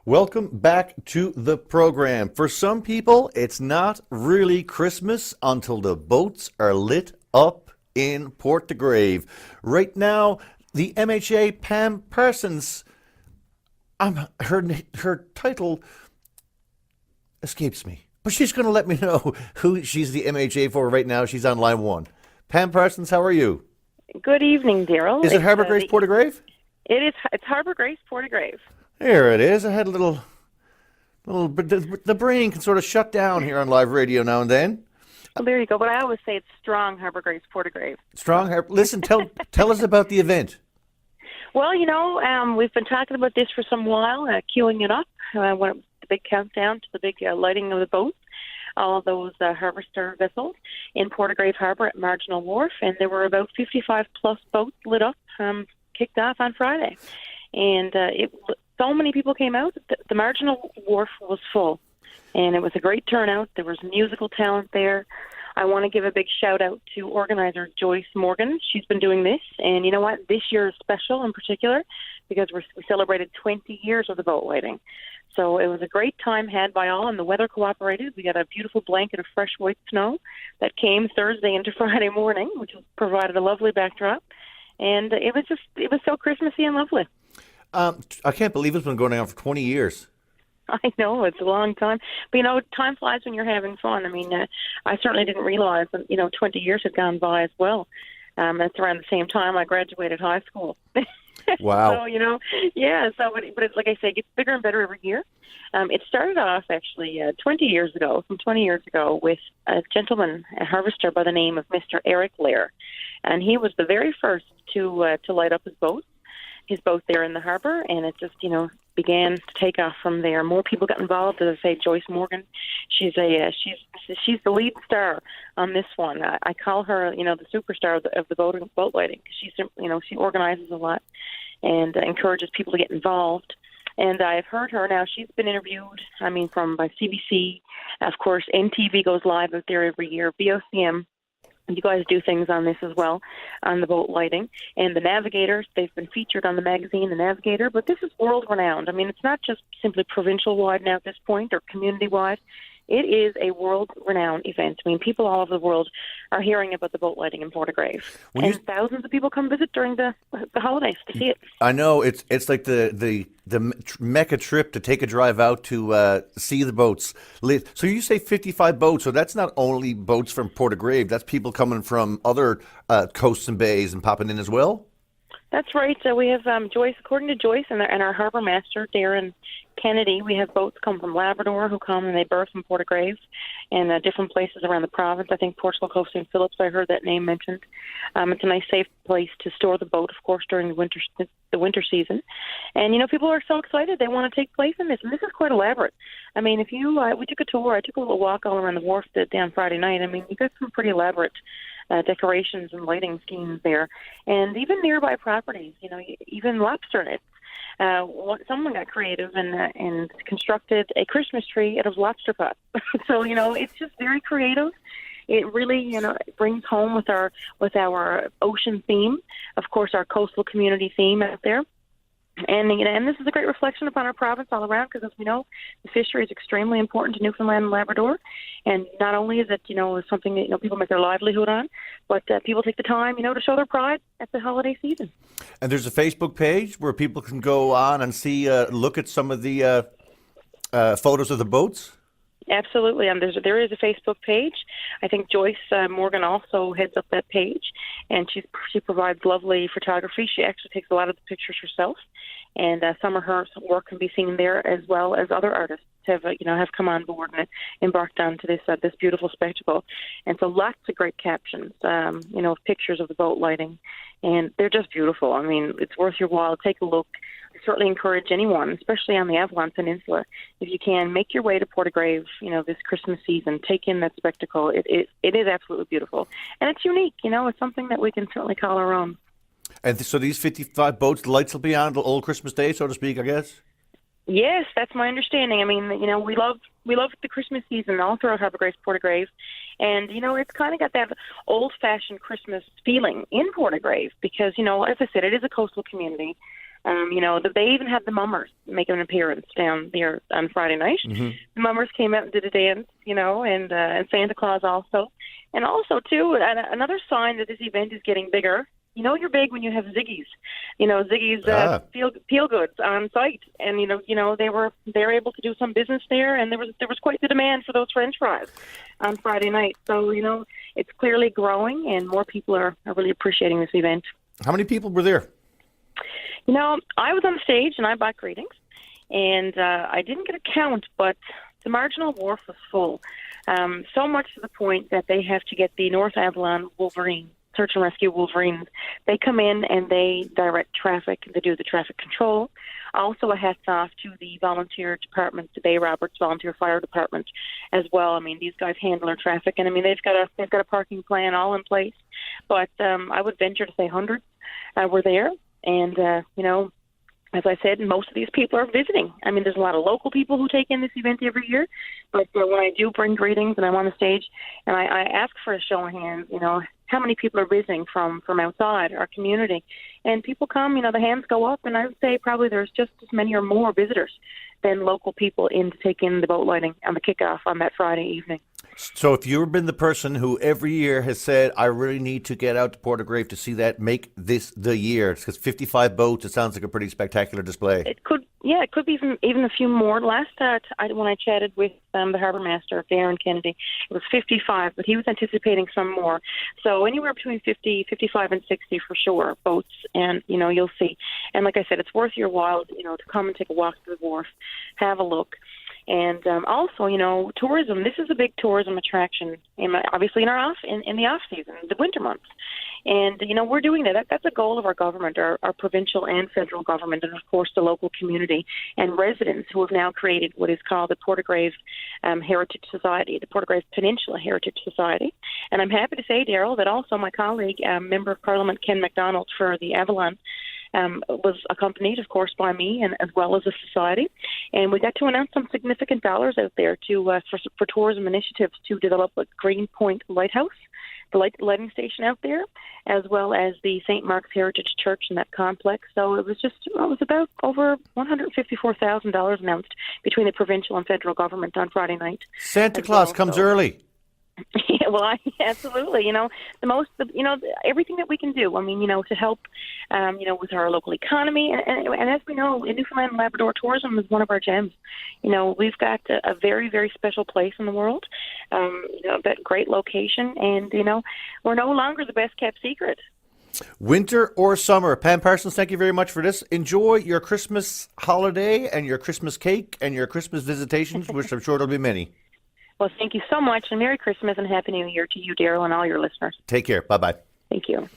Welcome back to the program. For some people, it's not really Christmas until the boats are lit up in Port de Grave. Right now, the MHA Pam Parsons, her title escapes me, but she's going to let me know who she's the MHA for right now. She's on line one. Pam Parsons, how are you? Good evening, Daryl. Is it Harbour Grace Port de Grave? It is. It's Harbour Grace, Port de Grave. Here it is. I had a but the brain can sort of shut down here on live radio now and then. Well, there you go. But I always say it's strong Harbour Grace, Port de Grave. Listen, tell us about the event. Well, we've been talking about this for some while, queuing it up. When it was the big countdown to the big lighting of the boats, all of those Harvester vessels in Port de Grave Harbour at Marginal Wharf, and there were about 55 plus boats lit up, kicked off on Friday, and so many people came out. The Marginal Wharf was full, and it was a great turnout. There was musical talent there. I want to give a big shout out to organizer Joyce Morgan. She's been doing this, and you know what? This year is special in particular because we celebrated 20 years of the boat lighting. So it was a great time had by all, and the weather cooperated. We got a beautiful blanket of fresh white snow that came Thursday into Friday morning, which provided a lovely backdrop. And it was so Christmassy and lovely. I can't believe it's been going on for 20 years. I know, it's a long time. But, time flies when you're having fun. I mean, I certainly didn't realize that, 20 years had gone by as well. That's around the same time I graduated high school. Wow. So, but it's like I say, it gets bigger and better every year. It started off actually 20 years ago with a gentleman, a harvester by the name of Mr. Eric Lair. And he was the very first to light up his boat there in the harbour, and it just, began to take off from there. More people got involved. As I say, Joyce Morgan, she's the lead star on this one. I call her, the superstar of the boat lighting. She organizes a lot and encourages people to get involved. And I've heard her now. She's been interviewed. By CBC, of course. NTV goes live out there every year. VOCM. You guys do things on this as well, on the boat lighting. And the Navigators, they've been featured on the magazine, The Navigator, but this is world-renowned. It's not just simply provincial-wide now at this point or community-wide. It is a world-renowned event. People all over the world are hearing about the boat lighting in Port de Grave. Thousands of people come visit during the holidays to see it. I know. It's like the Mecca trip to take a drive out to see the boats. So you say 55 boats, so that's not only boats from Port de Grave, that's people coming from other coasts and bays and popping in as well? That's right. So we have Joyce, according to Joyce and our harbour master, Darren Kennedy, we have boats come from Labrador who come and they berth in Port de Grave and different places around the province. I think Portugal Coast St. Phillips, I heard that name mentioned. It's a nice, safe place to store the boat, of course, during the winter season. And, people are so excited. They want to take place in this. And this is quite elaborate. If we took a tour, I took a little walk all around the wharf down Friday night. You got some pretty elaborate decorations and lighting schemes there. And even nearby properties, even lobster nets. Someone got creative and constructed a Christmas tree out of lobster pots. So, it's just very creative. It really, brings home with our ocean theme, of course, our coastal community theme out there. And this is a great reflection upon our province all around because, as we know, the fishery is extremely important to Newfoundland and Labrador. And not only is it, something that, people make their livelihood on, but people take the time, to show their pride at the holiday season. And there's a Facebook page where people can go on and see, look at some of the photos of the boats? Absolutely. There is a Facebook page. I think Joyce Morgan also heads up that page, and she provides lovely photography. She actually takes a lot of the pictures herself, and some of her work can be seen there, as well as other artists have come on board and embarked onto this beautiful spectacle. And so lots of great captions, pictures of the boat lighting, and they're just beautiful. It's worth your while. Take a look. I certainly encourage anyone, especially on the Avalon Peninsula, if you can, make your way to Port de Grave, this Christmas season. Take in that spectacle. It is absolutely beautiful. And it's unique, it's something that we can certainly call our own. And so these 55 boats, the lights will be on until Old Christmas Day, so to speak, I guess? Yes, that's my understanding. We love the Christmas season all throughout Harbour Grace, Port de Grave. And, it's kind of got that old-fashioned Christmas feeling in Port de Grave because, as I said, it is a coastal community. They even had the mummers make an appearance down there on Friday night. Mm-hmm. The mummers came out and did a dance, and Santa Claus also. And also, too, another sign that this event is getting bigger. You're big when you have Ziggy's. Ziggy's feel goods on site, and they're able to do some business there, and there was quite the demand for those French fries on Friday night. So it's clearly growing, and more people are really appreciating this event. How many people were there? I was on stage and I bought greetings, and I didn't get a count, but the Marginal Wharf was full, so much to the point that they have to get the North Avalon Wolverine. Search and Rescue Wolverines. They come in and they direct traffic. They do the traffic control. Also, a hats off to the volunteer department, the Bay Roberts Volunteer Fire Department, as well. I mean, these guys handle our traffic, and I mean they've got a parking plan all in place. But I would venture to say hundreds were there, and as I said, most of these people are visiting. I mean, there's a lot of local people who take in this event every year. But when I do bring greetings and I'm on the stage and I ask for a show of hands, how many people are visiting from outside our community? And people come, the hands go up, and I would say probably there's just as many or more visitors than local people in to take in the boat lighting and the kickoff on that Friday evening. So if you've been the person who every year has said, I really need to get out to Portagrave to see that, make this the year. Because 55 boats, it sounds like a pretty spectacular display. It could be even a few more. Last when I chatted with the Harbour Master, Darren Kennedy, it was 55, but he was anticipating some more. So anywhere between 50, 55, and 60 for sure, boats. And, you'll see. And like I said, it's worth your while, to come and take a walk to the wharf, have a look. And also, tourism. This is a big tourism attraction, obviously in the off season, the winter months. And we're doing that. That's a goal of our government, our provincial and federal government, and of course the local community and residents who have now created what is called the Portagrave Heritage Society, the Portagrave Peninsula Heritage Society. And I'm happy to say, Daryl, that also my colleague, Member of Parliament Ken MacDonald for the Avalon, was accompanied, of course, by me and as well as the society, and we got to announce some significant dollars out there for tourism initiatives to develop a Green Point Lighthouse, the lighting station out there, as well as the St. Mark's Heritage Church in that complex. So it was about over $154,000 announced between the provincial and federal government on Friday night. Santa Claus comes early. Yeah, well, absolutely. Everything that we can do. I mean, to help, with our local economy, and as we know, in Newfoundland and Labrador, tourism is one of our gems. We've got a very, very special place in the world. That great location, and we're no longer the best kept secret. Winter or summer, Pam Parsons, thank you very much for this. Enjoy your Christmas holiday and your Christmas cake and your Christmas visitations, which I'm sure there'll be many. Well, thank you so much, and Merry Christmas and Happy New Year to you, Daryl, and all your listeners. Take care. Bye-bye. Thank you.